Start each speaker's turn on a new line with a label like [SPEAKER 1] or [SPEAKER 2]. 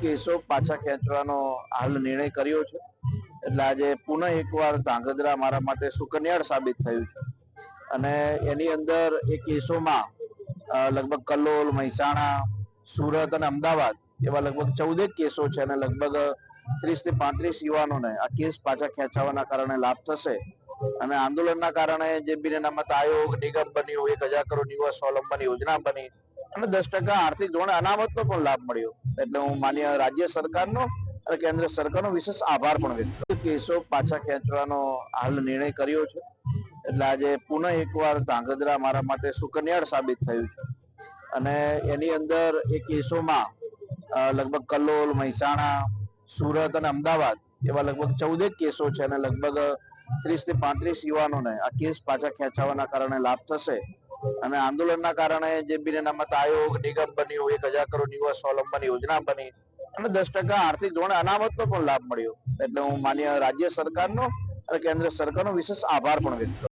[SPEAKER 1] કેસો પાછા ખેંચવાનો હાલ નિર્ણય કર્યો છે. એટલે આજે પુનઃ એકવાર ધાંગધ્રા મારા માટે સુકન્યાળ સાબિત થયું છે. અને એની અંદર એ કેસોમાં લગભગ કલોલ, મહેસાણા, સુરત અને અમદાવાદ એવા લગભગ 14 કેસો છે અને લગભગ 30 થી 35 યુવાનોને આ કેસ પાછા ખેંચવાના કારણે લાભ થશે. અને આંદોલનના કારણે જે બિન અનામત આયોગ નિગમ બન્યું, 1000 કરોડ યુવા સ્વાવલંબન યોજના બની અને 10% આર્થિક ધોરણે અનામતનો પણ લાભ મળ્યો. એટલે હું માન્ય રાજ્ય સરકારનો અને કેન્દ્ર સરકારનો વિશેષ આભાર પણ વ્યક્ત કરું છું. કેસો પાછા ખેંચવાનો હાલ નિર્ણય કર્યો છે. એટલે આજે પુનઃ એકવાર ધાંગધ્રા મારા માટે સુકન્યાળ સાબિત થયું છે. અને એની અંદર એ કેસોમાં લગભગ કલોલ, મહેસાણા, સુરત અને અમદાવાદ એવા લગભગ 14 કેસો છે અને લગભગ 30 થી 35 યુવાનોને આ કેસ પાછા ખેંચવાના કારણે લાભ થશે. અને આંદોલનના કારણે જે બિન અનામત આયોગ નિગમ બન્યું, 1000 કરોડ યુવા સ્વાવલંબન યોજના બની અને 10% આર્થિક ધોરણે અનામતનો પણ લાભ મળ્યો. એટલે હું માન્ય રાજ્ય સરકારનો અને કેન્દ્ર સરકારનો વિશેષ આભાર પણ વ્યક્ત કરું છું.